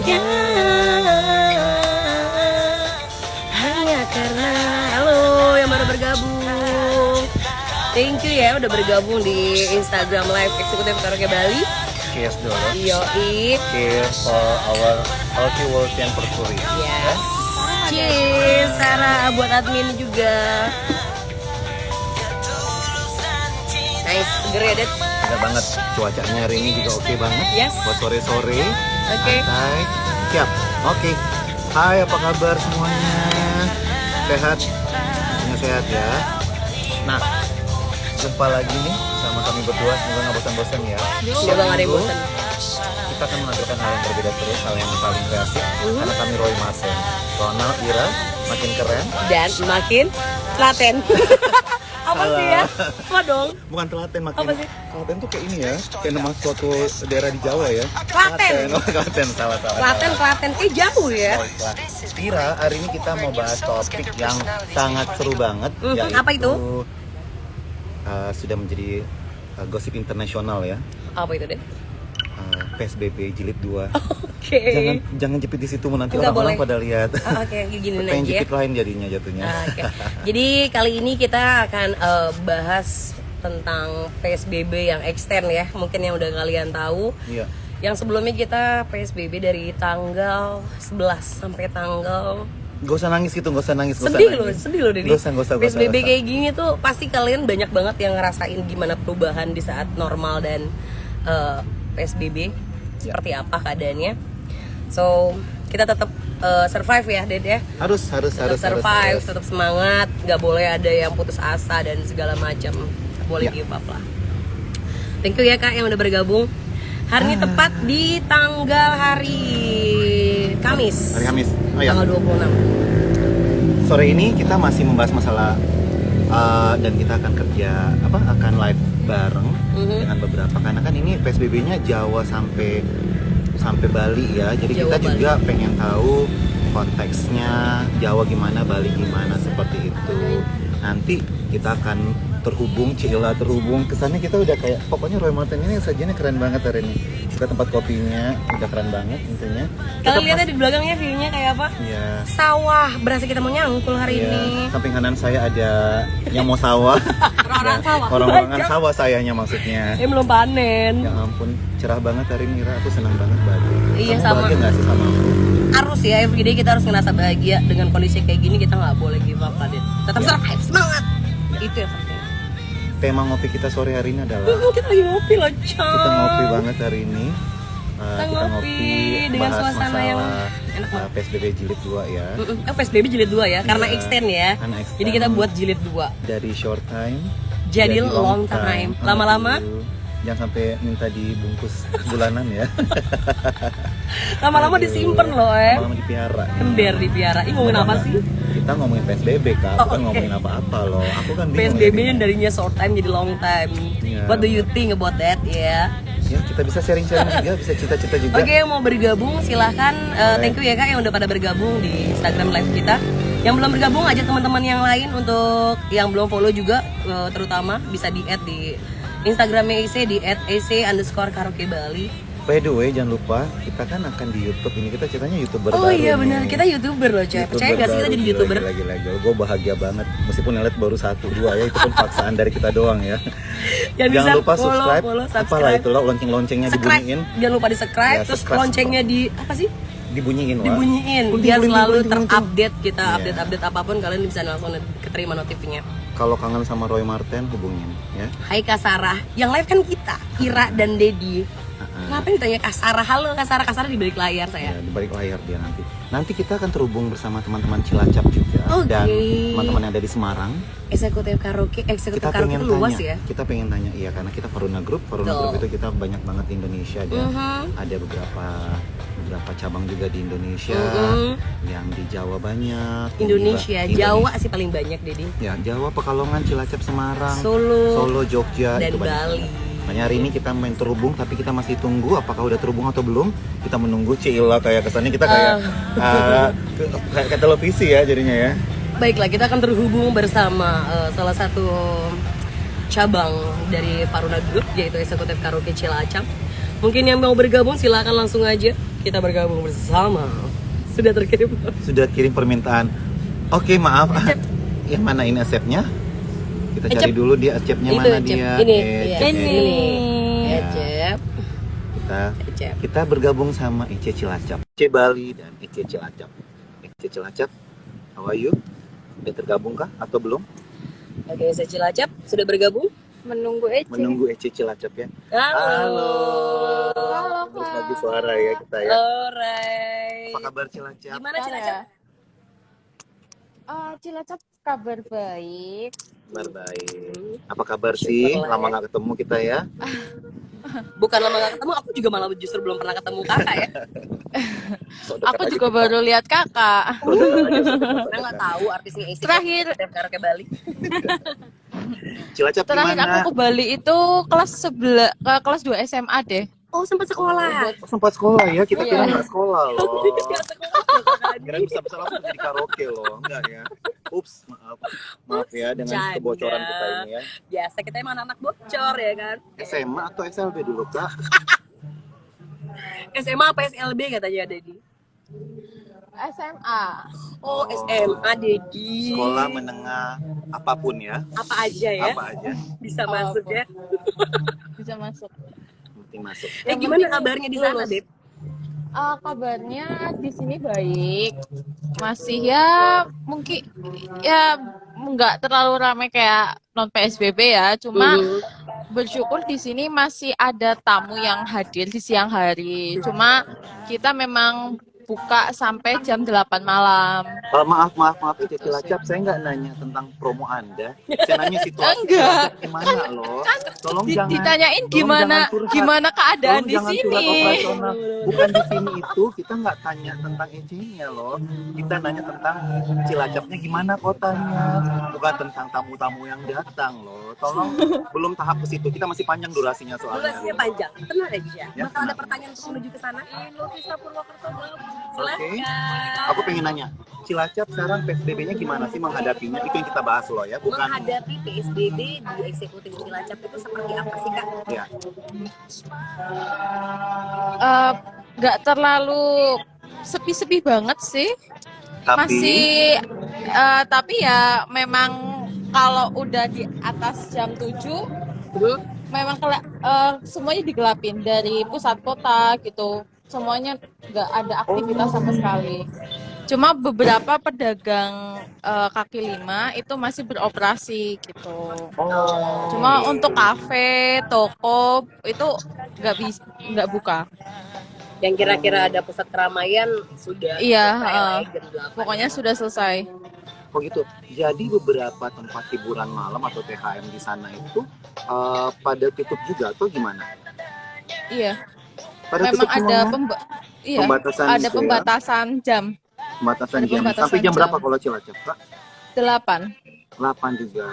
Ya, hanya karena halo yang baru bergabung. Thank you ya udah bergabung di Instagram Live Eksekutif Karaoke Bali. Cheers dulu. Yoi. Cheers for our healthy world yang perpuri. Yes. Cheers Sarah buat admin juga. Nice, seger ya Det? Ada banget. Cuacanya hari ini juga oke banget. Yes. Buat sore-sore. Oke. Santai. Siap. Oke. Hai, apa kabar semuanya? Sehat? Semuanya sehat ya. Nah, jumpa lagi nih sama kami berdua. Semoga nggak bosan-bosan ya. Semoga nggak ada yang bosan. Kita akan menampilkan hal yang berbeda terus, hal yang paling kreatif. Karena kami Roy Marten. Ronald, Ira, makin keren. Dan makin telaten. Apa Salah. sih ya? Apa dong? Bukan telaten, makin Apa sih? Telaten tuh kayak ini ya, kayak nama suatu daerah di Jawa ya. Klaten. Oh, Klaten, salah. Klaten, jauh ya. Baiklah. Ira, hari ini kita mau bahas topik yang sangat seru banget. Yaitu, apa itu? Sudah menjadi gosip internasional ya. Apa itu deh? PSBB jilid 2. Oke. Jangan jepit di situ, nanti Nggak orang-orang boleh. pada lihat. Oke, gini Pengen aja ya. jepit lain jadinya jatuhnya. Oke. Jadi kali ini kita akan bahas tentang PSBB yang extend ya. Mungkin yang udah kalian tahu. Iya. Yang sebelumnya kita PSBB dari tanggal 11 sampai tanggal Gak usah nangis gitu, gak usah nangis. sedih loh Dedi. Gak usah. PSBB kayak gini tuh pasti kalian banyak banget yang ngerasain gimana perubahan di saat normal dan PSBB seperti apa keadaannya. So kita tetap survive ya Ded ya. Harus Survive, tetap semangat, nggak boleh ada yang putus asa dan segala macam. Nggak boleh give up lah. Thank you ya Kak yang udah bergabung. Hari ini tepat di tanggal hari Kamis. Hari Kamis. Oh, ya. Tanggal 26. Sore ini kita masih membahas masalah dan kita akan akan live bareng dengan beberapa, karena kan ini PSBB-nya Jawa sampai Bali ya. Jadi Jawa, kita Bali. juga pengen tahu konteksnya Jawa gimana, Bali gimana, seperti itu. Nanti kita akan terhubung kesannya kita udah kayak pokoknya Roy Marten ini sajiannya keren banget hari ini. Juga tempat kopinya udah keren banget intinya. Kalian lihat di belakangnya view-nya kayak apa? Iya. Sawah, berasa kita mau nyangkul hari Iya. ini. Samping kanan saya ada yang mau sawah. Orang sawah. Orang-orangan Banyak. sawah sayanya maksudnya. Belum panen. Ya ampun, cerah banget hari ini Ira, aku senang banget bahagia. Iya, Kamu sama. bahagia nggak sih sama aku? Harus ya, everyday kita harus ngerasa bahagia. Dengan kondisi kayak gini kita nggak boleh give up lah, Dit. Tetap survive, semangat. Itu yang penting. Tema ngopi kita sore hari ini adalah Kita lagi ngopi loh, Cong. kita ngopi banget hari ini. Kita ngopi dengan bahas suasana yang masalah, enak banget. PSBB jilid 2 ya. PSBB jilid 2 ya, karena Iya, extend ya. karena extend. Jadi kita buat jilid 2. Dari short time Jadi long time. Lama-lama? Aduh, jangan sampai minta dibungkus bulanan ya. Lama-lama Aduh, disimpan loh, lama-lama dipiara. Ember dipiara. Ih, ngomongin apa sih? Kita ngomongin PSBB Kak, Oh, bukan oke. ngomongin apa-apa loh. Aku kan bingung. PSBB ya. yang darinya short time jadi long time. Iya. What do you think about that ya? Ya, kita bisa sharing-sharing juga, bisa cita-cita juga. Oke, yang mau bergabung silahkan. Thank you ya Kak yang udah pada bergabung di Instagram live kita. Yang belum bergabung aja teman-teman yang lain, untuk yang belum follow juga terutama bisa di-add di Instagramnya IC di @ac_karaoke_bali. By the way, jangan lupa kita kan akan di YouTube ini, kita ceritanya YouTuber Oh baru iya nih. benar, kita YouTuber loh coy. Percaya gak sih kita jadi YouTuber? Gila. Gue bahagia banget. Meskipun yang lihat baru 1-2 ya, itu pun paksaan dari kita doang ya. Jangan Jangan bisa lupa subscribe. follow, Apalah itu loh, lonceng-loncengnya Subscribe. dibunyiin. Jangan lupa di subscribe, Ya, terus subscribe. loncengnya di apa sih? Dibunyiin, Wak. Dibunyiin Bunting, biar bunting, selalu bunting, bunting. terupdate kita, Iya. update apapun kalian bisa langsung keterima notifnya. Kalau kangen sama Roy Marten, hubungin ya. Hai Kak Sarah, yang live kan kita, Ira dan Dedi. Kenapa ditanya Kak Sarah? Halo Kak Sarah, Kak Sarah di balik layar saya. Ya, di balik layar dia nanti. Nanti kita akan terhubung bersama teman-teman Cilacap juga Oke. dan teman-teman yang ada di Semarang. Eksekutif karaoke Kita karaoke pengen itu luas tanya, ya. kita pengen tanya, iya karena kita Faruna Group Betul. itu kita banyak banget di Indonesia dan ada beberapa cabang juga di Indonesia, yang di Jawa banyak. Indonesia, Di Jawa sih paling banyak Dedi. Ya, Jawa, Pekalongan, Cilacap, Semarang, Solo, Jogja, dan itu banyak. Bali. Makanya hari ini kita main terhubung, tapi kita masih tunggu apakah udah terhubung atau belum. Kita menunggu Cila, kayak kesannya kita kayak televisi ya jadinya ya. Baiklah, kita akan terhubung bersama salah satu cabang dari Faruna Group, yaitu Eksekutif Karaoke Cilacap. Mungkin yang mau bergabung silakan langsung aja. kita bergabung bersama. Sudah terkirim. Sudah kirim permintaan. Oke, maaf. Yang mana ini Acep-nya? Kita cari Acep. dulu dia Acep-nya Itu mana Acep. dia. Ini. Acep. Ini. Ya. Acep. Acep. Kita bergabung sama Ece Cilacap, Ece Bali dan Ece Cilacap. Ece Cilacap, how are you? Udah tergabung kah atau belum? Oke, saya Cilacap sudah bergabung. Menunggu Ece. Menunggu Ece Cilacap ya. Halo. Terus lagi suara ya kita ya. Alright. Apa kabar Cilacap? Gimana Cilacap? Cilacap kabar baik. Kabar baik. Apa kabar sih? Syukurlah Lama ya. gak ketemu kita ya. Bukan lama gak ketemu, aku juga malah justru belum pernah ketemu kakak ya. So, dekat Aku aja juga kita. baru lihat kakak. So, dekat aja, so, dekat, so, Karena dekat. nggak tahu artisnya isi Terakhir- karaoke Bali. Cilacap Terakhir gimana? aku ke Bali itu kelas 2 SMA deh. Oh, sempat sekolah. Oh, sempat sekolah ya, kita kira Iya. nggak sekolah loh. Nggak sekolah. Kira bisa langsung jadi karaoke loh, enggak ya? Ups, maaf ya dengan Canda. kebocoran kita ini ya. Biasa kita emang anak bocor ya kan. SMA atau SLB dulu kak? SMA apa SLB katanya Dedi? SMA. Oh, SMA Dedi. Sekolah menengah apapun ya, Apa aja ya? apa aja, Bisa Apapun. masuk ya. Bisa masuk. penting masuk. Eh, gimana kabarnya di sana, lulus. Dep? Kabarnya di sini baik. Masih ya mungkin ya nggak terlalu ramai kayak non PSBB ya. Cuma bersyukur di sini masih ada tamu yang hadir di siang hari. Cuma kita memang buka sampai jam 8 malam. Maaf, Ece Cilacap, saya nggak nanya tentang promo Anda. Saya nanya situasi Enggak. Cilacap gimana loh. Tolong jangan. Ditanyain tolong gimana jangan curhat. gimana keadaan Tolong di jangan sini. curhat operasional. Bukan di sini itu kita nggak tanya tentang Ece-nya loh. Kita nanya tentang Cilacapnya gimana kotanya. Bukan tentang tamu-tamu yang datang loh. Tolong belum tahap ke situ. Kita masih panjang durasinya soalnya. Durasinya panjang. Tenang aja. Ya, Bakal ada tenang. pertanyaan untuk menuju ke sana. Lovisa Purwokerto. Oke. Silakan. Aku pengen nanya, Cilacap sekarang PSBB-nya gimana sih menghadapinya? Itu yang kita bahas loh ya, bukan? Menghadapi PSBB di eksekutif Cilacap itu seperti apa sih, Kak? Ya. Nggak terlalu sepi-sepi banget sih. Tapi Masih tapi ya memang kalau udah di atas jam 7 memang semuanya digelapin dari pusat kota gitu. Semuanya nggak ada aktivitas sama sekali. Cuma beberapa pedagang kaki lima itu masih beroperasi gitu. Cuma untuk kafe, toko itu nggak buka. Yang kira-kira ada pusat keramaian sudah Iya, selesai lah ya, jam 8. Pokoknya sudah selesai. Oh gitu. Jadi beberapa tempat hiburan malam atau THM di sana itu pada tutup juga atau gimana? Iya. Pada Memang tutup ada semuanya? iya, Pembatasan ada gitu ya? pembatasan jam Pembatasan ada jam. pembatasan Sampai jam jam. berapa kalau Cilacap, Kak? 8. 8 juga.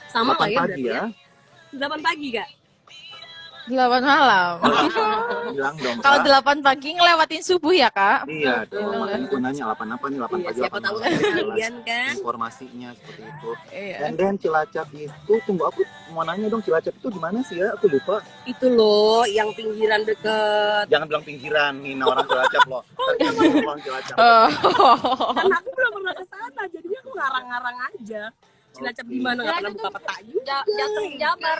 Sama lah 8 ya pagi berarti ya. ya. 8 pagi, Kak. 8 malam. Bilang dong, Kalau Kak. 8 pagi ngelewatin subuh ya, Kak? Iya dong, makanya aku nanya 8 apa nih, 8 Iya, pagi, siapa 8 tahu malam. kan Jelas. kalian kan. Informasinya seperti itu. Iya. Dan Cilacap itu, tunggu aku mau nanya dong, Cilacap itu di mana sih ya? Aku lupa. Itu loh yang pinggiran deket. Jangan bilang pinggiran nih, nah orang Cilacap loh. Ntar kita ngomong Cilacap. Kan aku belum pernah ke sana, jadinya aku ngarang-ngarang aja. Cilacap di mana nggak pernah buka peta juga. Jatuh Jabar.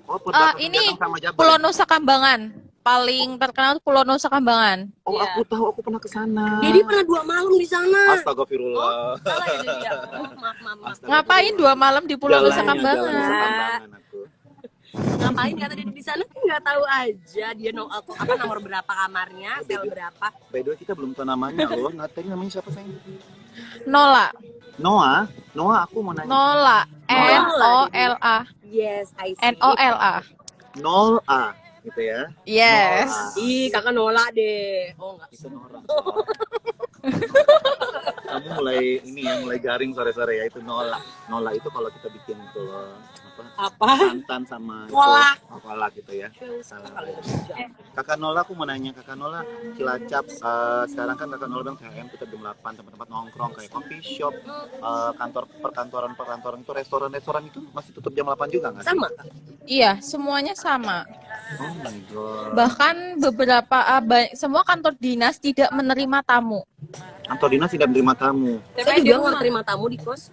Oh, perbatasan ini Jateng sama Jabar. Pulau Nusa Kambangan. Paling terkenal tuh Pulau Nusa Kambangan. Oh, Iya. aku tahu, aku pernah ke sana. Jadi pernah 2 malam di sana. Astagfirullah. Salah ya Dedi ya. Maaf. Ngapain 2 malam di Pulau Nusa Jalannya, Kambangan? Jalan Nusa Kambangan aku. Ngapain kata Dedi di sana kan nggak tahu aja dia nomor berapa kamarnya, sel berapa. By the way, kita belum tahu namanya loh. Nah, tadi namanya siapa sayang? Nola. Noah, aku mau nanya. Nola. N-O-L-A. Yes, I see. N-O-L-A. 0A gitu ya. Yes. Noah. Ih, kakak nolak deh. Oh, enggak. Itu Nora. kamu mulai ini ya, mulai garing sore-sore ya itu Nola. Nola itu kalau kita bikin tuh Apa? santan sama Kolak. kolak gitu ya. Kakak Nola, aku mau nanya Kakak Nola, Cilacap sekarang kan Kakak Nola bilang KM kita jam 8 tempat-tempat nongkrong kayak coffee shop, kantor perkantoran itu restoran itu masih tutup jam 8 juga nggak sih? Sama. Iya, semuanya sama. Oh my god. Bahkan beberapa semua kantor dinas tidak menerima tamu. Kantor dinas tidak menerima tamu, Saya juga nggak terima tamu di kos.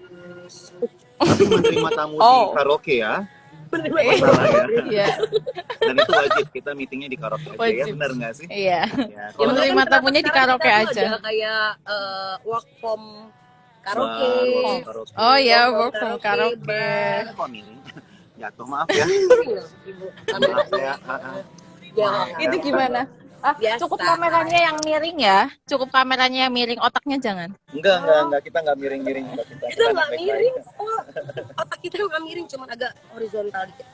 tapi menerima tamu di Oh. karaoke ya. Menerima Masalah ya. Iya, Dan itu wajib kita meetingnya di karaoke aja ya, Wajib. benar nggak sih? iya. Ya, Ya, kalau menerima makanya kenapa tamunya di sekarang karaoke kita tuh aja. ada kayak work from karaoke. bar, karaoke. Oh ya, Work work from from karaoke, karaoke. Kok miring? Jatuh, maaf ya. Ibu, Maaf ya. Ya, Itu gimana? Biasa. Cukup kameranya yang miring ya. Cukup kameranya yang miring, otaknya jangan. Enggak, kita enggak miring-miring Mbak. Kita nggak baik-baik. miring kok. Otak kita nggak miring, cuman agak horizontal dikit.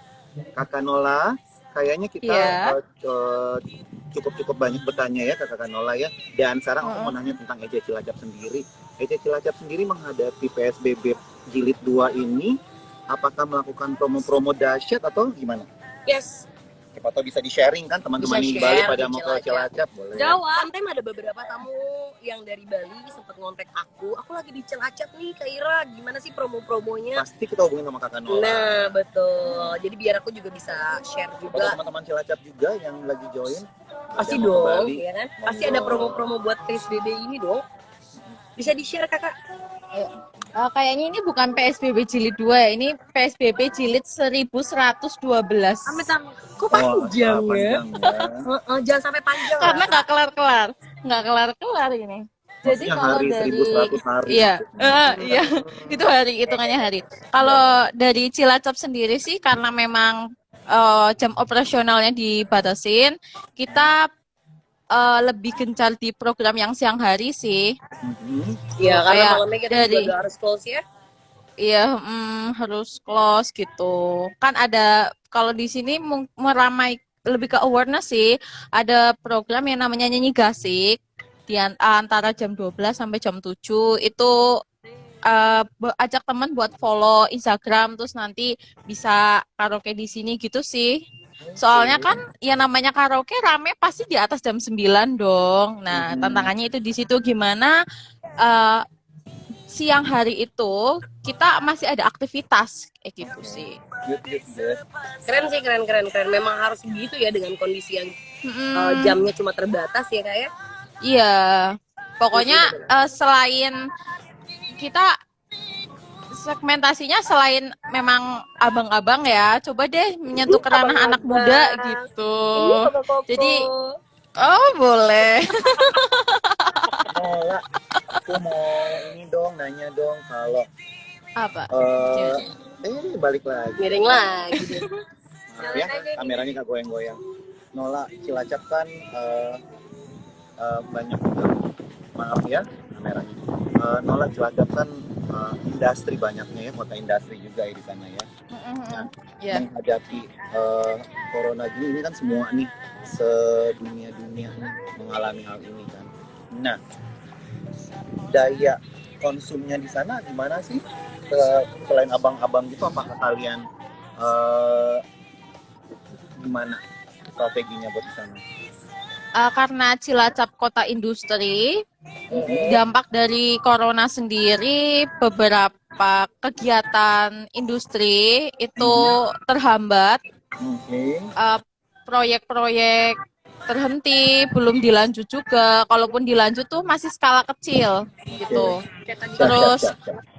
Kakak Nola, kayaknya kita Iya. cukup banyak bertanya ya ke Kakak Nola ya. Dan sekarang aku mau nanya tentang EJ Cilacap sendiri. EJ Cilacap sendiri menghadapi PSBB jilid 2 ini, apakah melakukan promo-promo dahsyat atau gimana? Yes. Siapa tahu bisa di-sharing kan teman-teman Bisa di Bali share pada di mau ke Cilacap. Cilacap, boleh. Sometimes ada beberapa tamu yang dari Bali sempat ngontak aku lagi di Cilacap nih Kak Ira, gimana sih promo-promonya? Pasti kita hubungin sama Kakak Nola. Nah betul, jadi biar aku juga bisa share Atau juga. teman-teman Cilacap juga yang lagi join. Pasti ada yang mau ke dong, Bali. ya kan? Pasti ada promo-promo buat PSBB ini dong. Bisa di-share kakak? Kayaknya ini bukan PSBB jilid 2 ya. Ini PSBB jilid 1112. Amit-amit. Kok Oh, panjang ya? panjang ya. Jangan sampai panjang. Karena ya. nggak kelar-kelar. Nggak kelar-kelar ini. Jadi Maksudnya kalau hari, dari 1100 hari. iya, iya, itu hari, hitungannya hari. Kalau dari Cilacap sendiri sih karena memang jam operasionalnya dibatasin, kita lebih gencar di program yang siang hari sih. Mhm. Iya, karena Kayak malamnya kita dari- juga harus close ya. Iya, harus close gitu. Kan ada kalau di sini meramai lebih ke awareness sih. Ada program yang namanya Nyanyi Gasik di antara jam 12 sampai jam 7 itu ajak teman buat follow Instagram terus nanti bisa karaoke di sini gitu sih. Soalnya kan ya namanya karaoke rame pasti di atas jam 9 dong. Nah, tantangannya itu di situ gimana siang hari itu kita masih ada aktivitas kayak gitu sih. Good. Keren sih, keren. Memang harus begitu ya dengan kondisi yang Mm-mm. jamnya cuma terbatas ya kak ya. Iya, pokoknya selain kita segmentasinya selain memang abang-abang ya, coba deh menyentuh ke ranah anak muda gitu. Jadi, oh boleh. Nola, aku mau ini dong, nanya dong kalau Apa? balik lagi. Miring lagi deh. Maaf ya, kameranya nggak goyang-goyang. Nola, Cilacap kan banyak, maaf ya kameranya. Nola, Cilacap kan industri banyaknya ya, kota industri juga ya di sana ya. Ya. Menghadapi corona gini, ini kan semua nih sedunia-dunia nih mengalami hal ini kan. Nah, daya konsumnya di sana gimana sih? Selain abang-abang gitu, apakah kalian gimana strateginya buat di sana? Karena Cilacap kota industri, dampak dari corona sendiri, beberapa kegiatan industri itu terhambat, Oke. proyek-proyek terhenti, belum dilanjut juga. Kalaupun dilanjut tuh masih skala kecil gitu. Terus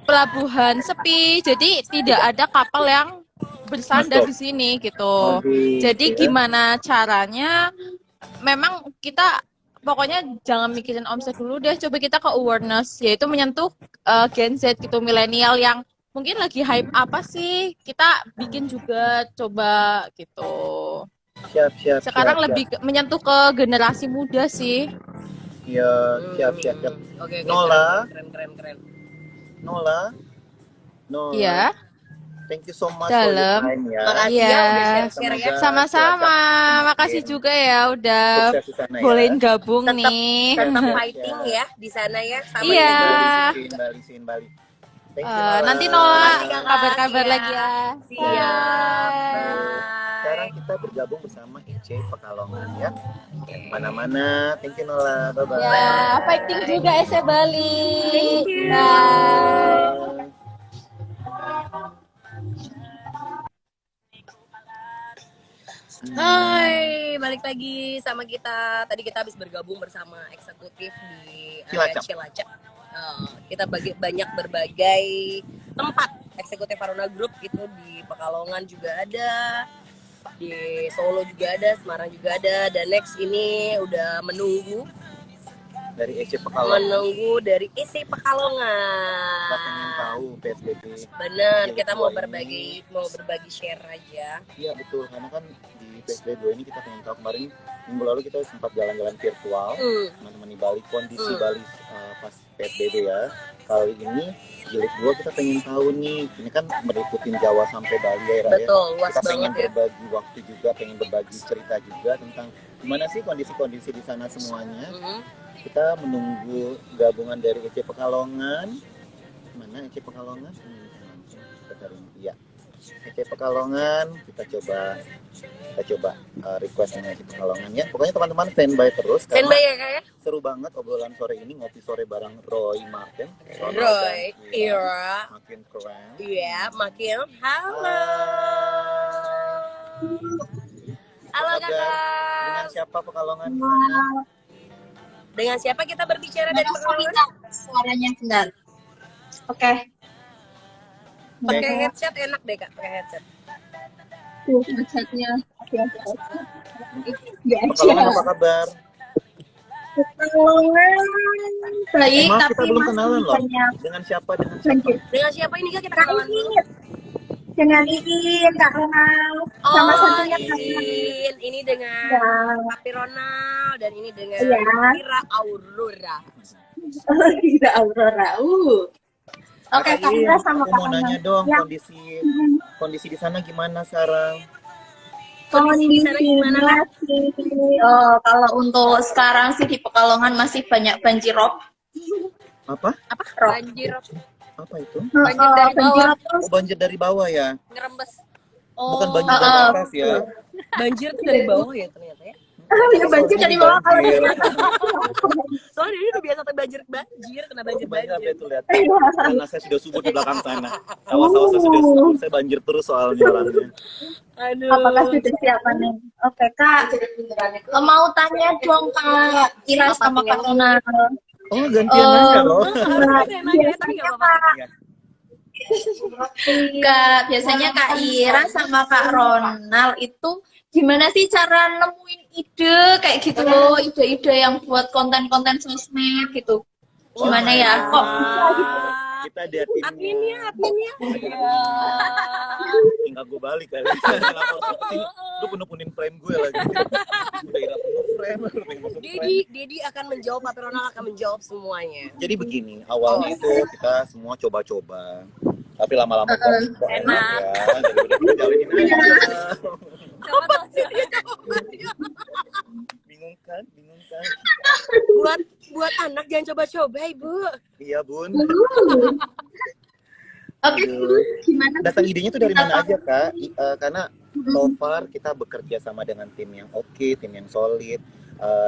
pelabuhan sepi, jadi tidak ada kapal yang bersandar di sini gitu. Jadi gimana caranya? Memang kita pokoknya jangan mikirin omset dulu deh, coba kita ke awareness, yaitu menyentuh Gen Z gitu, milenial yang mungkin lagi hype apa sih, kita bikin juga coba gitu. Siap. Sekarang lebih menyentuh ke generasi muda sih. Ya, siap. Oke, Nola. keren. Nola. Iya. Thank you so much for your Dalam. time ya. Makasih Iya. ya udah share-share ya. Semoga Sama-sama. cuaca Makasih makin juga ya udah sukses di sana ya. bolehin gabung Tetap nih. tetap Iya. fighting ya di sana ya sama Iya. Bali, Sin, Bali. Thank you, Nora. Nanti Nola Makasih, Kakak. kabar-kabar Iya. lagi ya. Siap. Bye. Sekarang kita bergabung bersama Ece Pekalongan ya. Mana-mana. Thank you, Nola. Bye-bye. Ya, fighting juga SC Bali. Thank you. Bye. Hai, balik lagi sama kita. Tadi kita habis bergabung bersama eksekutif di area Cilacap. Cilacap. Kita banyak berbagai tempat eksekutif Aruna Group gitu, di Pekalongan juga ada, di Solo juga ada, Semarang juga ada, dan next ini udah menunggu Dari Ece Pekalongan. dari isi Kita pengen Pekalongan. tahu PSBB. Bener, Jilid kita dua mau berbagi share aja. Iya betul, karena kan di PSBB 2 ini kita pengen tahu. Kemarin minggu lalu kita sempat jalan-jalan virtual, teman-teman di Bali, kondisi Bali pas PSBB ya. Kali ini jilid 2 kita pengen tahu nih, ini kan meliputin Jawa sampai Bali ya Raya. Betul, luas Kita pengen banget ya. berbagi waktu juga, pengen berbagi cerita juga tentang gimana sih kondisi-kondisi di sana semuanya. Kita menunggu gabungan dari Ece Pekalongan. Mana Ece Pekalongan? Kita cari. Iya. Ece Pekalongan, kita coba request dengan Ece Pekalongan ya. Pokoknya teman-teman standby terus karena Standby ya kak ya? seru banget obrolan sore ini, ngopi sore bareng Roy Martin. Roy, Ira, Makin keren. iya, makin halo. Halo Apa kabar? Dengan kakak. siapa Pekalongan di sana? Dengan siapa kita berbicara dari Pekalongan? Suaranya benar. Oke. Pakai headset enak deh kak, pakai headset. Headsetnya ya Pekalongan aja. apa kabar? Pekalongan baik, Maaf tapi kita belum masih kenalan loh. banyak Dengan siapa? Dengan siapa? banjir. Dengan siapa ini kak kita Kak kenalan dulu? Iin, dengan Iin, Kak Ronald, sama Oh, satunya Kak Iin. Ini dengan Ya. Papi Ronald dan ini dengan Iya. Ira Aurora. Tidak Aurora. Oke, Kak Ira sama aku Kak mau nanya Ronald. dong Ya. kondisi di sana gimana sekarang? Kondisi di sana gimana, Kak? Kalau untuk sekarang sih di Pekalongan masih banyak banjirop. Apa? Apa? Rob. Banjir, Apa itu? Banjir dari bawah. Banjirop terus Oh, banjir dari bawah ya? ngerembes. Bukan banjir dari atas ya? Banjir tuh dari bawah ya ternyata ya. ya banjir dari bawah kalau Banjir. Soalnya dia udah biasa banjir, kena Banjir apa banjir. itu lihat? Karena saya sudah subur di belakang sana. Sawah-sawah saya sudah subur, saya banjir terus soalnya orangnya. Aduh. apakah sudah siap nih? Oke Kak, mau tanya dong Kak Ira sama Kak Ronald. Oh, gantian aja loh. Nanya, tapi nggak apa-apa. Iya. Kak, biasanya Kak Ira sama Kak Ronald itu gimana sih cara nemuin ide kayak gitu loh, ide-ide yang buat konten-konten sosmed gitu. Gimana ya? Kok bisa gitu? Kita liatin Adminnya. tinggal gue balik kali. Lapor ke sini, lu penuh-penuhin frame gue lagi. Udah Ira penuh frame, lu pengen masuk frame. Dedi akan menjawab, Papi Ronald akan menjawab semuanya. Jadi begini, awalnya itu kita semua coba-coba. Tapi lama-lama kok enak ya. Jadi udah kita jalanin aja. Coba sih Bingung kan? buat anak jangan coba-coba, Ibu. Iya, Bun. Oke, Aduh. gimana? Datang idenya tuh dari mana aja, Kak? Karena so far kita bekerja sama dengan tim yang oke, tim yang solid.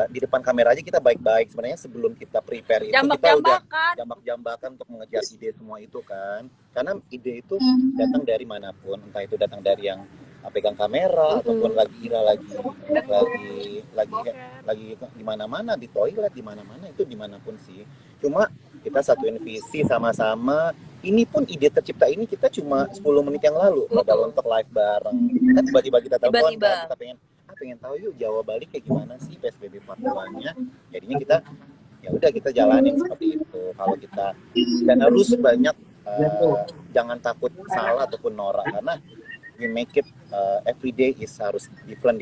Di depan kamera aja kita baik-baik. Sebenarnya sebelum kita prepare itu kita udah Jambak-jambakan. jambak-jambakan untuk mengejar ide semua itu kan. Karena ide itu datang dari manapun, entah itu datang dari yang pegang kamera ataupun lagi Ira lagi di mana-mana, di toilet, di mana-mana, itu dimanapun sih. Cuma kita satuin visi sama-sama. Ini pun ide tercipta ini kita cuma 10 menit yang lalu padahal untuk live bareng. Kan tiba-tiba kita telepon kan, kita pengen tahu yuk Jawa Bali kayak gimana sih PSBB 4-nya. Jadinya kita ya udah kita jalanin seperti itu. Kalau kita dan harus banyak jangan takut salah ataupun norak, karena we make it every day is harus different.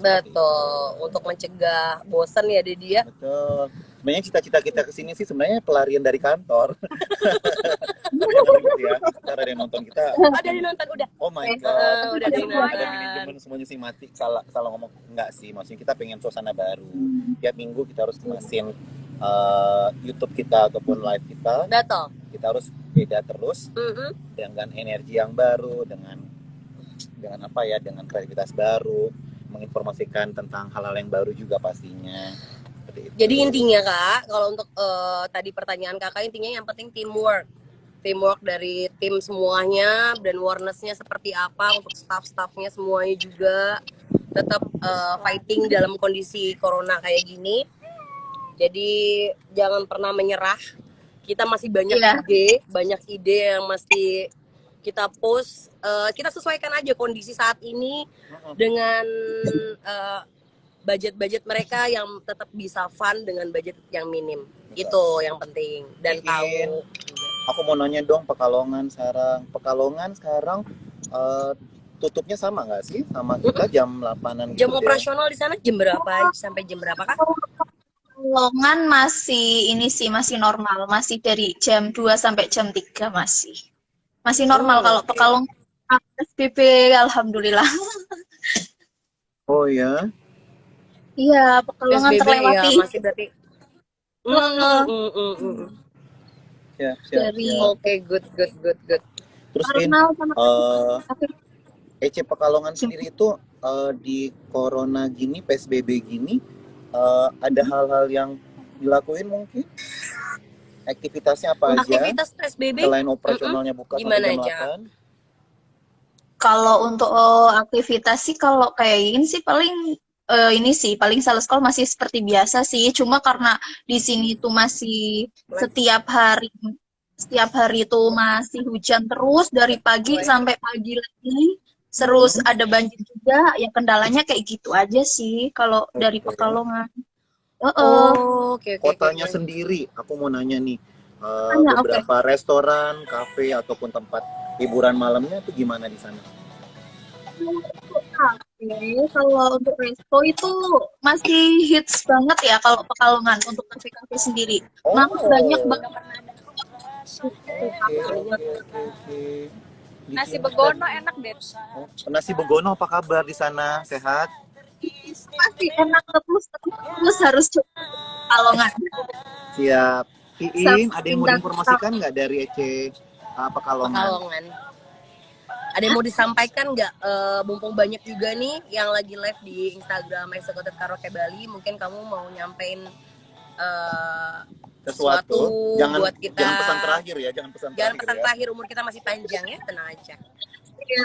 Betul, untuk mencegah bosan ya Dedi ya. Betul. Sebenarnya cita-cita kita kesini sih sebenarnya pelarian dari kantor. Benar gitu ya. Kita nonton kita. Ada di nonton udah. Oh my god. Udah di Kita nonton. manajemen semuanya sih mati. Salah ngomong enggak sih. Maksudnya kita pengen suasana baru. Tiap minggu kita harus kemasin YouTube kita ataupun live kita. Betul. Kita harus beda terus Mm-mm. dengan energi yang baru, dengan apa ya, dengan kreativitas baru, menginformasikan tentang hal-hal yang baru juga pastinya. Seperti itu. Jadi intinya Kak, kalau untuk tadi pertanyaan Kakak, intinya yang penting teamwork dari tim semuanya, dan awareness-nya seperti apa untuk staff-staffnya semuanya juga tetap fighting dalam kondisi corona kayak gini. Jadi jangan pernah menyerah. Kita masih banyak Iya. banyak ide yang masih kita post. Kita sesuaikan aja kondisi saat ini dengan budget mereka yang tetap bisa fun dengan budget yang minim. Itu yang penting. Dan tahu. Aku mau nanya dong, Pekalongan sekarang tutupnya sama nggak sih sama kita jam 8-an Jam gitu deh? operasional di sana jam berapa sampai jam berapa Kak? Pekalongan masih normal, masih dari jam 2 sampai jam 3 masih normal. Kalau Oke. Pekalongan PSBB alhamdulillah. Oh ya, Iya, Pekalongan PSBB ya terlewati. masih berarti. siap. Dari Oke, good. Terus In, Arnal sama EC Pekalongan sendiri itu di corona gini, PSBB gini, ada hal-hal yang dilakuin mungkin? Aktivitasnya apa aja? Aktivitas PSBB Selain operasionalnya buka Gimana sampai jam aja? 8? kalau untuk aktivitas sih kalau kayak gini sih paling paling sales call masih seperti biasa sih. Cuma karena di sini tuh masih setiap hari itu masih hujan terus dari pagi sampai pagi lagi. Terus ada banjir juga, ya kendalanya kayak gitu aja sih kalau dari Oke. Pekalongan. Oke. Kotanya sendiri, aku mau nanya nih, Tanya, beberapa restoran, kafe ataupun tempat hiburan malamnya itu gimana di sana? Oke, kalau untuk resto itu masih hits banget ya kalau Pekalongan untuk kafe-kafe sendiri. Malah banyak banget. Oke. Nasi begono enak deh. Nasi begono apa kabar di sana? Sehat? Masih enak terus harus coba Pekalongan. Siap. Iin, ada yang mau Pindah diinformasikan nggak dari EC Pekalongan? Pekalongan. Ada yang mau disampaikan nggak? Mumpung banyak juga nih yang lagi live di Instagram Executive Karaoke Bali, mungkin kamu mau nyampein sesuatu Jangan buat kita. jangan pesan terakhir ya, jangan pesan Jangan terakhir pesan ya. terakhir, umur kita masih panjang ya, tenang aja. Ya,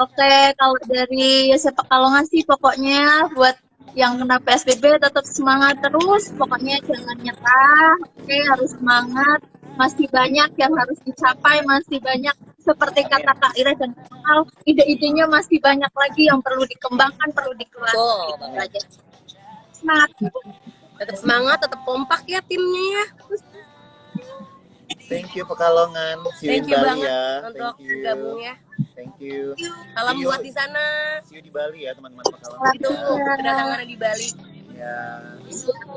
oke, kalau dari Pekalongan sih pokoknya buat yang kena PSBB tetap semangat terus, pokoknya jangan nyerah. Oke, harus semangat. Masih banyak yang harus dicapai, masih banyak seperti kata Kak Ira dan Kak, ide-idenya masih banyak lagi yang perlu dikembangkan, perlu dikeluarkan. Betul. Gitu aja. Semangat. Tetap semangat, tetap kompak ya timnya ya. Thank you Pekalongan. See you Thank in you Bali banget ya. untuk Thank you. bergabungnya. Thank you. Salam See you. buat di sana. See you di Bali ya teman-teman Pekalongan. Ditunggu kedatangannya di Bali. Ya.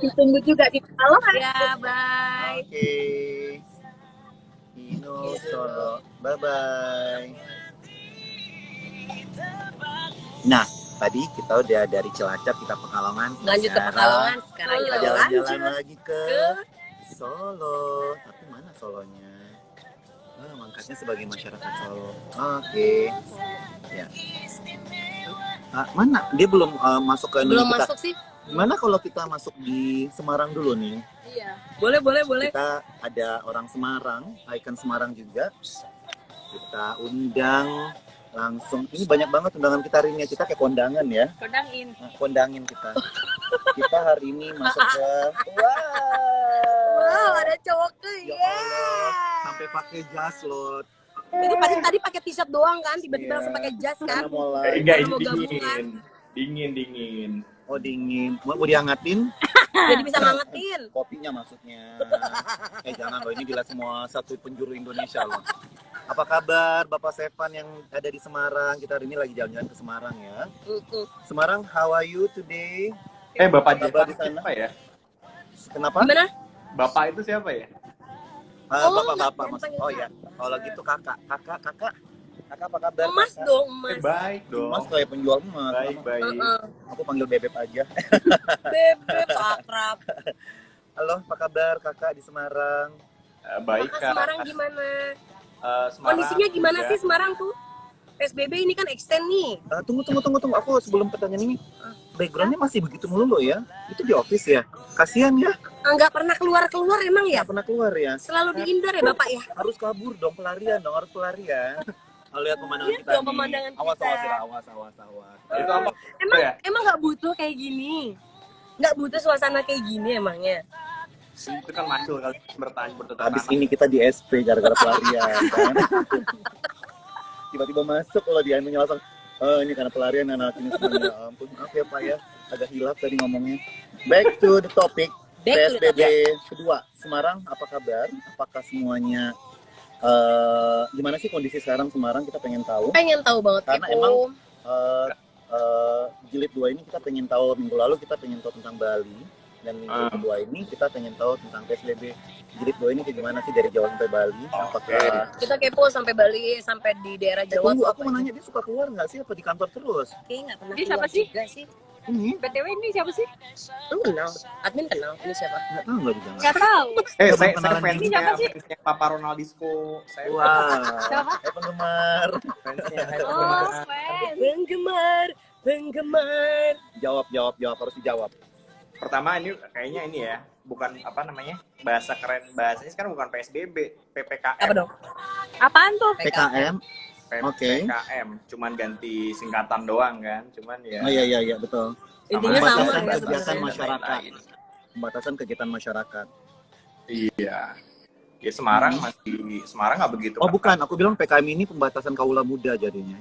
Ditunggu juga di Pekalongan. Ya, bye. Oke. Ino Solo. Bye bye. Nah, tadi kita udah dari Cilacap kita Pekalongan. Lanjut ke Pekalongan, sekarang Kita kita jalan-jalan lanjut lagi ke Solo. Tapi mana Solonya? Mangkatnya sebagai masyarakat Solo. Oke. Ya. Mana? Dia belum masuk ke Belum kita. masuk sih? Gimana kalau kita masuk di Semarang dulu nih? Iya. Boleh. Kita ada orang Semarang, ikon Semarang juga. Kita undang langsung. Ini banyak banget undangan kita hari ini. Kita kayak kondangan ya. Kodangin. Nah, kondangin kita. Kita hari ini masuk ke Wow, ada cowok tuh. Ya Ya. Allah, sampai pakai jas loh. Itu tadi pakai t-shirt doang kan, tiba-tiba Iya. langsung pakai jas kan. Karena mulai. Enggak, Mau ini gabungan. dingin. Oh dingin. Mau dihangatin? Jadi bisa ngangetin. Kopinya maksudnya. Jangan loh, ini dilihat semua satu penjuru Indonesia loh. Apa kabar Bapak Sevan yang ada di Semarang? Kita hari ini lagi jalan-jalan ke Semarang ya. Semarang, how are you today? Bapak Kabar Jepang di sana? siapa ya? Kenapa? Gimana? Bapak itu siapa ya? Bapak-bapak nggak mas. panggil Oh ya, kalau gitu kakak apa kabar? emas kakak? dong, emas. Baik dong. Mas kayak penjual emas. Baik, baik. Heeh. Aku panggil bebek aja. Bebek so akrab. Halo, apa kabar kakak di Semarang? Baik, Kakak Kak. Semarang gimana? Semarang Kondisinya gimana juga. sih Semarang tuh? PSBB ini kan extend nih. Tunggu. Aku sebelum pertanyaan ini, backgroundnya masih begitu melulu ya? Itu di office ya? Kasihan ya, Nggak pernah keluar emang ya? nggak pernah keluar ya? Selalu di indoor ya Bapak ya? Harus kabur dong, pelarian dong, harus pelarian. Lihat pemandangan Lihat kita dong nih. pemandangan Awas. kita. Itu apa? Ya? Emang nggak butuh kayak gini? Nggak butuh suasana kayak gini emangnya? Itu kan macul kali bertetangga. Habis ini kita di SP gara-gara pelarian kan. Tiba-tiba masuk kalau dia anunya langsung ini karena pelarian anak ini semuanya. Ampun, maaf ya Pak ya, agak hilaf tadi ngomongnya. Back to the topic. Back to the PSBB kedua, Semarang apa kabar? Apakah semuanya gimana sih kondisi sekarang Semarang, kita pengen tahu. Pengen tahu banget Karena kepo. emang jilid 2 ini kita pengen tahu, minggu lalu kita pengen tahu tentang Bali, dan minggu kedua ini kita pengen tahu tentang PSBB jilid 2 ini kayak gimana sih dari Jawa sampai Bali. Apakah Kita kepo sampai Bali, sampai di daerah Jawa. tunggu, tuh aku apa mau aja? nanya, dia suka keluar nggak sih apa di kantor terus? Kayaknya nggak pernah Ini keluar siapa sih? juga sih. Ini BTW ini siapa sih? Lu kenal? Admin kenal? Ini siapa? nggak tahu nggak dibilang. Nggak tahu. Saya kenalan ini siapa sih? fansnya Papa Ronaldisco. Saya Wah, penggemar. fansnya. Oh, fans. Penggemar. Jawab harus dijawab. Pertama ini kayaknya ini ya, bukan apa namanya, bahasa keren, bahasanya sekarang bukan PSBB, PPKM. Apa dong? Apaan tuh? PKM. Oke. PPKM, cuman ganti singkatan doang kan, cuman ya. Oh iya betul. Intinya sama Pembatasan ya kegiatan sebenarnya. masyarakat. Lain-lain. Pembatasan kegiatan masyarakat. Iya. Ya Semarang nggak begitu. Oh ketat. bukan, aku bilang PKM ini pembatasan kaula muda jadinya.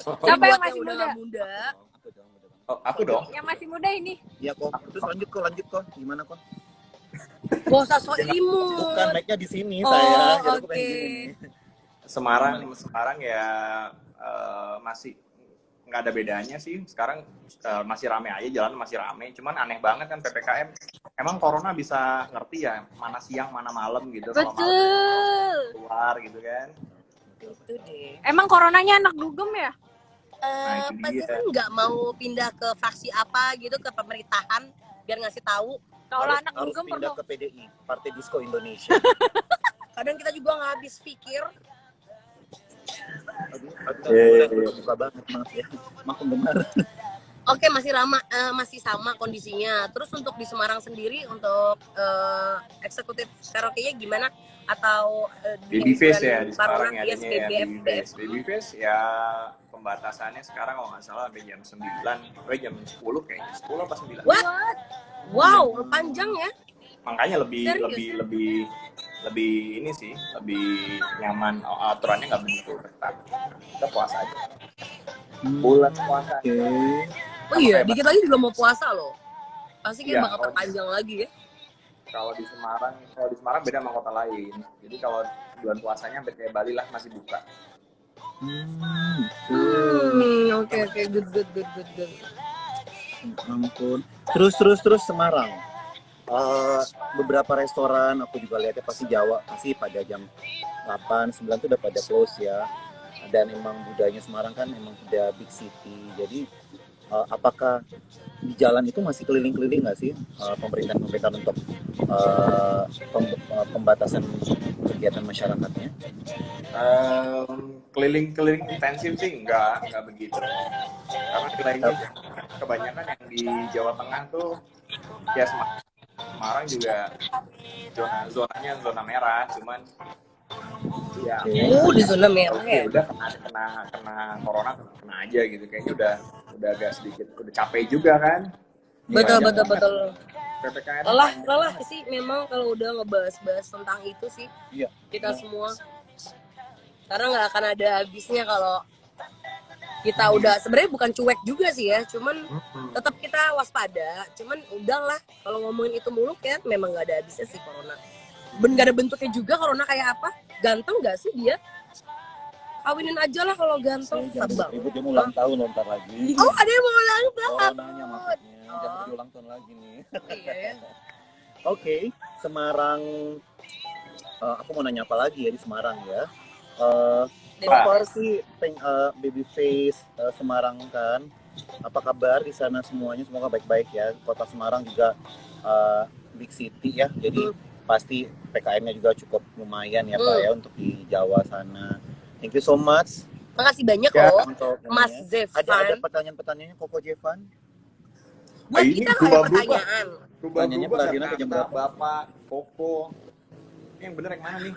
Siapa yang Buat masih udah muda? nggak muda? Oh, aku dong. Yang masih muda ini. Iya kok. Terus lanjut kok. Gimana kok? Gak usah sok imut. Bukan, naiknya di sini Oh, saya. Jadi aku oke. pengen gini nih. Semarang ya masih nggak ada bedanya sih. Sekarang masih rame aja, jalan masih rame. Cuman aneh banget kan PPKM. Emang corona bisa ngerti ya mana siang mana malam gitu. Kalau malam Betul. keluar gitu kan. Itu deh. Emang coronanya anak dugem ya? Nah, itu Pasti dia. kan nggak mau pindah ke faksi apa gitu, ke pemerintahan biar ngasih tahu. Kalau anak harus dugem pindah perlu. ke PDI, Partai Disco Indonesia. Kadang kita juga nggak habis pikir. Aduh, Iya. suka banget, maaf ya. Maaf penggemar. Oke, masih sama kondisinya. Terus untuk di Semarang sendiri untuk eksekutif karaoke-nya gimana? Atau Baby face ya bulan di Semarang Corona, ya yes, adanya ya BBF, baby face. Baby face ya pembatasannya sekarang kalau nggak salah sampai jam 9, jam 10 kayaknya. 10 apa 9. What? Wow, panjang ya? Makanya lebih Serius? lebih ini sih, lebih nyaman, aturannya nggak begitu ketat. Kita puasa aja. Bulan puasa. Oke. Oh iya, dikit lagi juga mau puasa loh. Pasti kayak Iya, bakal perpanjang lagi ya. Kalau di Semarang beda sama kota lain. Jadi kalau bulan puasanya hampir kayak Bali lah, masih buka. Oke, good. Ampun. Terus Semarang. Beberapa restoran aku juga lihatnya pasti Jawa, pasti pada jam 8, 9 tuh udah pada close ya. Dan emang budayanya Semarang kan emang udah big city. Jadi apakah di jalan itu masih keliling-keliling nggak sih pemerintah untuk pembatasan kegiatan masyarakatnya? Keliling-keliling intensif sih enggak begitu. Karena wilayahnya kebanyakan yang di Jawa Tengah tuh ya Semarang juga zonanya zona merah, cuman ya Di zona merah oke, ya. udah kena corona kena aja gitu, kayaknya udah agak sedikit udah capek juga kan. Betul. PPKM Lelah sih memang kalau udah ngebahas tentang itu sih. Iya. Kita semua. Karena nggak akan ada habisnya kalau kita udah, sebenarnya bukan cuek juga sih ya, cuman tetap kita waspada. Cuman udahlah, kalau ngomongin itu mulu kan memang nggak ada habisnya sih corona. Nggak ada bentuknya juga corona kayak apa? Ganteng nggak sih dia? Kawinin aja lah kalau ganteng, sabang. Ibu dia mau ulang tahun ntar lagi. Oh, ada yang mau ulang tahun. Coronanya maksudnya, jangan berulang tahun lagi nih. Iya ya. Oke, Semarang. Aku mau nanya apa lagi ya di Semarang ya? So far sih, Babyface Semarang kan. Apa kabar di sana semuanya? Semoga baik-baik ya. Kota Semarang juga big city ya, jadi pasti PKM-nya juga cukup lumayan ya Pak ya untuk di Jawa sana. Thank you so much Makasih banyak Ya, loh, untuk Mas ini ya. Zefan. Ada pertanyaan-pertanyaannya Koko Jevan? Buat ini kita nggak ada berubah-berubah. pertanyaan. Tanyanya Berubah-berubah Mbak Rina ke jam berapa? Bapak, Koko. Ini yang bener yang mana nih?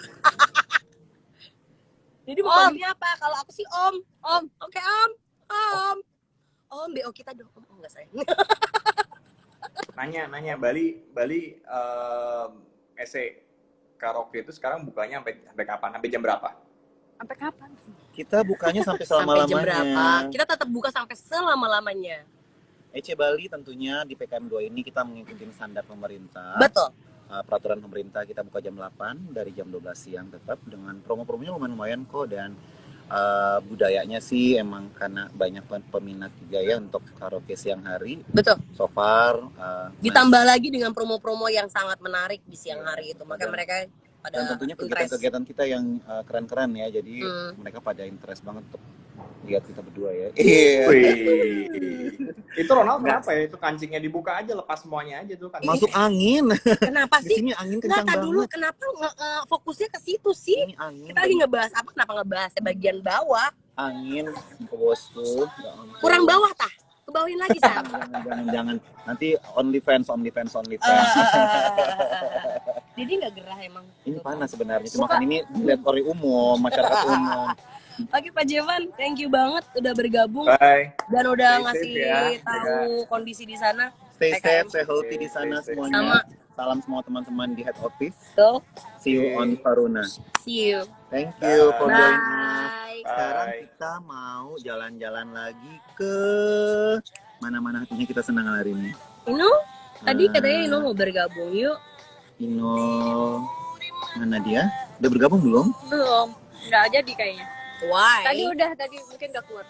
Jadi mau panggilnya apa? Kalau aku sih Om. Om. Oke Om. Om. Om, BO kita dong. Om, enggak sayang. Nanya Bali ese karaoke itu sekarang bukanya sampai kapan? Sampai jam berapa? Sampai kapan? Kita bukanya sampai Sampai jam selama-lamanya. berapa? Kita tetap buka sampai selama-lamanya. EC Bali tentunya di PKM 2 ini kita mengikuti standar pemerintah. Betul. Peraturan pemerintah kita buka jam 8 dari jam 12 siang tetap dengan promo-promonya lumayan kok, dan budayanya sih emang karena banyak peminat juga ya untuk karaoke siang hari. Betul. So far Ditambah lagi dengan promo-promo yang sangat menarik di siang hari itu. Makanya mereka pada dan tentunya interest. kegiatan-kegiatan kita yang keren-keren ya, jadi mereka pada interest banget untuk lihat kita berdua ya. Wih. Itu Ronald kenapa ya? Itu kancingnya dibuka aja, lepas semuanya aja tuh kan. Masuk angin. Kenapa Di sih? sini angin Nggak, kencang tak dulu. banget. Kenapa fokusnya ke situ sih? Ini angin. Kita lagi ngebahas apa? Kenapa ngebahas bagian bawah? Angin bosku. Ya ampun. Kurang bawah tah? Kebawain lagi Sam. Jangan. Nanti OnlyFans. Jadi nggak gerah emang. Ini panas sebenarnya, cuma kan ini dilihat oleh umum, masyarakat umum. Oke Pak Jevan, thank you banget udah bergabung Bye. dan udah Stay ngasih safe ya. tahu kondisi di sana. Stay PKM. safe, stay healthy di sana Stay safe. semuanya. Sama. Salam semua teman-teman di head office. So, See you on Faruna. see you. Thank you for Bye. joining us. Bye. Sekarang Bye. kita mau jalan-jalan lagi ke mana-mana hatinya kita senang hari ini. Ino, tadi katanya Ino mau bergabung yuk. Ino, mana dia? Udah bergabung belum? Belum. Nggak jadi kayaknya. Why? Tadi mungkin udah keluar.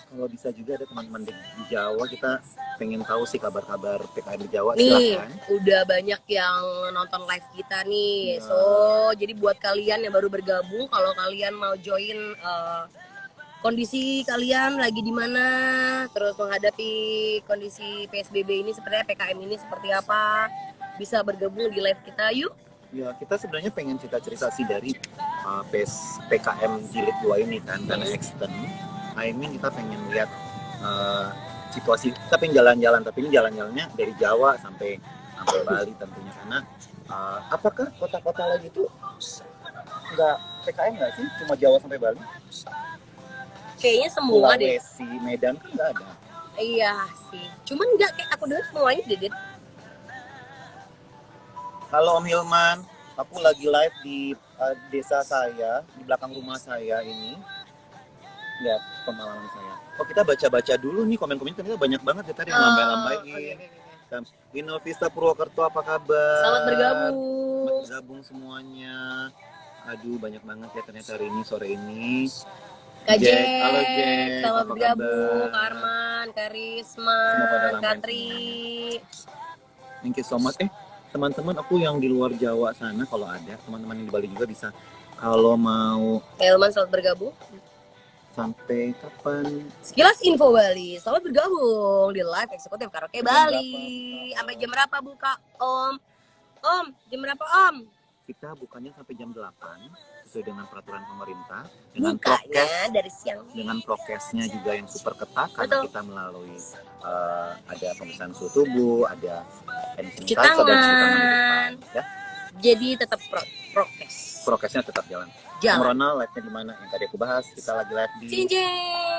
Kalau bisa juga ada teman-teman di Jawa, kita pengen tahu sih kabar-kabar PKM di Jawa. Nih, Silakan. udah banyak yang nonton live kita nih. Ya. So, jadi buat kalian yang baru bergabung, kalau kalian mau join kondisi kalian lagi di mana, terus menghadapi kondisi PSBB ini sepertinya PKM ini seperti apa, bisa bergabung di live kita yuk. Ya, kita sebenarnya pengen cerita-cerita sih dari PKM jilid 2 ini kan, karena extend. I mean kita pengen lihat situasi, kita pengen jalan-jalan, tapi ini jalan-jalannya dari Jawa sampai Bali tentunya, karena apakah kota-kota lain itu nggak PKM nggak sih, cuma Jawa sampai Bali? Kayaknya semua deh. Sulawesi, Medan kan nggak ada. Iya sih. Cuman nggak kayak aku dengar semuanya deh. Halo Om Hilman, aku lagi live di desa saya, di belakang rumah saya ini. Lihat pengalaman saya. Oh, kita baca-baca dulu nih komen-komen, ternyata banyak banget ya tadi yang lambai-lambain. Ino Vista Purwokerto, apa kabar? Selamat bergabung. Selamat bergabung semuanya. Aduh, banyak banget ya ternyata hari ini, sore ini. Kak Jack, Jack, halo Jack, selamat apa bergabung. kabar? Kak Arman, Kak Risma, Semua pada lambai Katri. Thank you so much. Teman-teman aku yang di luar Jawa sana, kalau ada teman-teman yang di Bali juga bisa, kalau mau Elman selamat bergabung. sampai kapan? Sekilas info Bali, selamat bergabung di live eksekutif karaoke Jam Bali. berapa? Sampai jam berapa buka Om? Om, jam berapa Om? Kita bukanya sampai jam 8 sesuai dengan peraturan pemerintah, dengan Bukanya dari siang. dengan prokesnya juga yang super ketat, karena Betul. kita melalui ada pemeriksaan suhu tubuh, ada hand Cuci sanitizer dan cuci tangan di tangan. depan. Ya, Jadi tetap prokes. prokesnya tetap jalan. Om Jalan. Ronald live-nya di mana? Yang tadi aku bahas, kita lagi live di Cincin.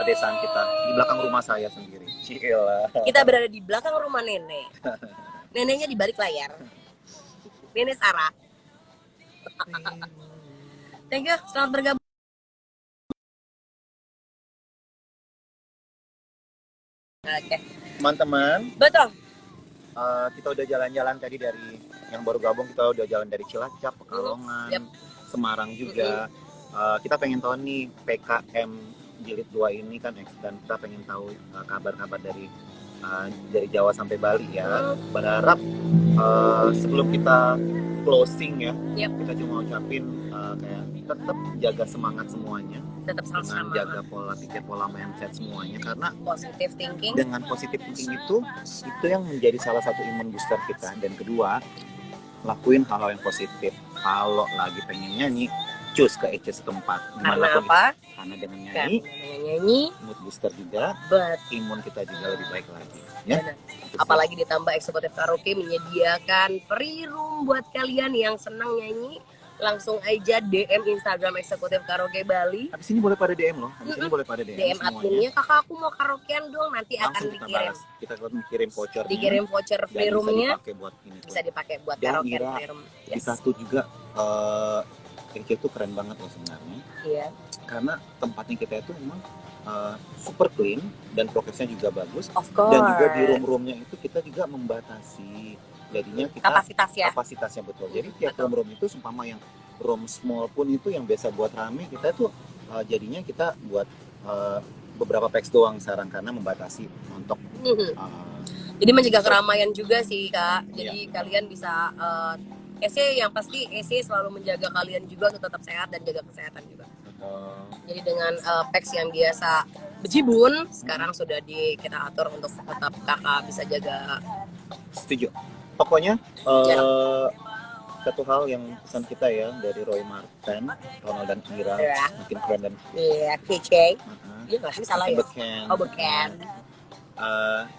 pedesaan kita, di belakang rumah saya sendiri. Cila. Kita berada di belakang rumah nenek. Neneknya di balik layar. Nenek Sarah. Thank you, selamat bergabung. Oke, Teman-teman, betul. kita udah jalan-jalan tadi dari yang baru gabung, kita udah jalan dari Cilacap, Pekalongan, Yap. Semarang juga. Kita pengen tahu nih PKM jilid 2 ini kan, dan kita pengen tahu kabar-kabar dari Jawa sampai Bali ya. Berharap sebelum kita closing ya, Yep. kita cuma ucapin kayak tetap jaga semangat semuanya, Tetap dengan sama-sama. jaga pola pikir, pola mindset semuanya, karena Positive thinking. dengan positive thinking itu yang menjadi salah satu imun booster kita. Dan kedua, lakuin hal-hal yang positif. Kalau lagi pengen nyanyi, cus ke EC setempat. Karena Dimanapun apa? karena dengan Kan nyanyi, dengan nyanyi, mood booster juga, but imun kita juga lebih baik lagi. Ya. benar. Apalagi ditambah eksekutif karaoke menyediakan free room buat kalian yang senang nyanyi. Langsung aja DM Instagram eksekutif karaoke Bali. Habis ini boleh pada DM loh. Habis ini boleh pada DM, DM semuanya. adminnya, kakak aku mau karaokean dong, nanti akan Langsung kita dikirim. balas. Kita kirim voucher. Dikirim voucher free dan roomnya, bisa dipakai buat ini. bisa dipakai buat Dan karaokean Ira, free room. Yes. Kita tuh juga EC itu keren banget loh sebenarnya. Iya. Karena tempatnya kita itu memang super clean dan prokesnya juga bagus. Of course. Dan juga di room-roomnya itu kita juga membatasi, jadinya kita kapasitas ya. kapasitasnya betul. Jadi tiap Betul. room itu seumpama yang room small pun itu yang biasa buat rame, kita tuh jadinya kita buat beberapa packs doang sekarang karena membatasi untuk Mhm. Jadi mencegah keramaian juga sih Kak. Jadi kalian bisa EC yang pasti EC selalu menjaga kalian juga untuk tetap sehat dan jaga kesehatan juga. Jadi dengan packs yang biasa bejibun, sekarang sudah kita atur untuk tetap kakak bisa jaga. setuju. Pokoknya Ya. satu hal yang pesan kita ya dari Roy Martin, Ronald dan Ira, Ya. makin keren dan Iya, KC. Iya nggak sih salah ya? beken. Oh bukan.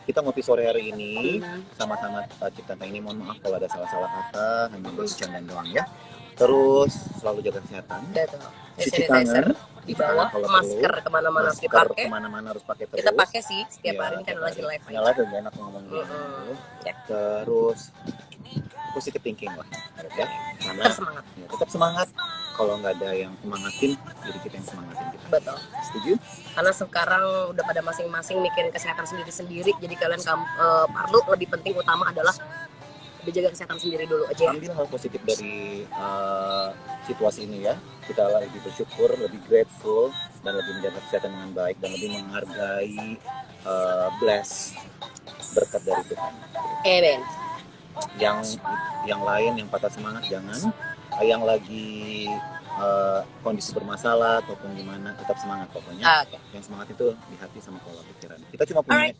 Kita ngopi sore hari ini sama-sama Cipta ini. Mohon maaf kalau ada salah-salah kata, hanya bercanda doang ya. Terus selalu jaga kesehatan. Betul. Cuci Sanitizer tangan di bawah, kalau masker perlu. kemana-mana harus Masker dipakai. kemana-mana harus pakai terus. Kita pakai sih setiap Iya, hari ini kan tiap lagi hari. live. Ya, live udah enak ngomong dulu. Ya. Terus positive thinking lah ya. Karena Tetap semangat. ya, tetap semangat. Kalau nggak ada yang semangatin, jadi kita yang semangatin kita. Betul. Setuju? Karena sekarang udah pada masing-masing mikirin kesehatan sendiri-sendiri. Jadi kalian perlu lebih penting utama adalah dijaga kesehatan sendiri dulu aja ya. Ambil hal positif dari situasi ini ya. Kita lebih bersyukur, lebih grateful, dan lebih menjaga kesehatan dengan baik dan lebih menghargai bless berkat dari Tuhan. Amen. Yang lain yang patah semangat jangan. Yang lagi kondisi bermasalah ataupun gimana, tetap semangat pokoknya. Oke. Yang semangat itu di hati sama pola pikiran. Kita cuma punya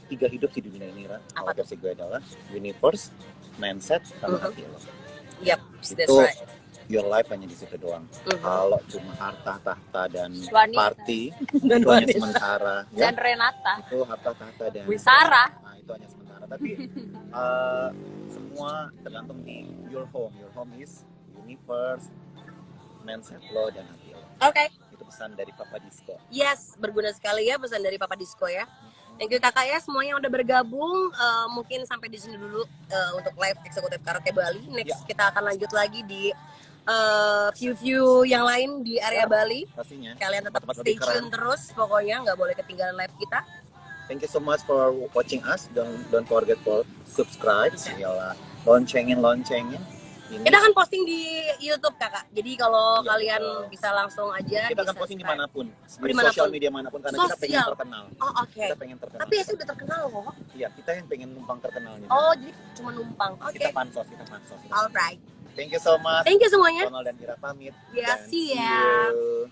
3 hidup di dunia ini, Ra. Kalau Apa versi gue adalah universe, mindset, sama hati lo. Yep, that's Itu right. your life hanya di situ doang. Kalau cuma harta, tahta, dan Wanita. party, Dan itu hanya wanita. sementara. Ya, Dan Renata. itu harta, tahta, dan Wisara. Nah, itu hanya sementara. Tapi semua tergantung di your home. Your home is universe, mindset lo, dan hati lo. Oke. Itu pesan dari Papa Disco. Yes, berguna sekali ya pesan dari Papa Disco ya. Thank you kakak ya semuanya yang udah bergabung. Mungkin sampai di sini dulu untuk live eksekutif karaoke Bali. Next kita akan lanjut lagi di view-view yang lain di area Bali. Pastinya. Kalian tetap Tempat-tempat stay lebih keren. tune terus, pokoknya nggak boleh ketinggalan live kita. Thank you so much for watching us. Don't forget for subscribe. Iyalah, loncengin. Ini Kita akan posting di YouTube kakak. Jadi kalau Iya, kalian betul. bisa langsung aja. kita akan bisa posting subscribe. dimanapun, di dimanapun. sosial media manapun karena kita pengen Sosial. terkenal. Oh oke. Kita pengen terkenal. Tapi ya udah terkenal kok. Iya, kita yang pengen numpang terkenalnya. Oh jadi cuma numpang. Oke. Kita pansos. Alright. Thank you so much. Thank you semuanya. Ronald dan Ira pamit. Ya, Dan see see ya. you.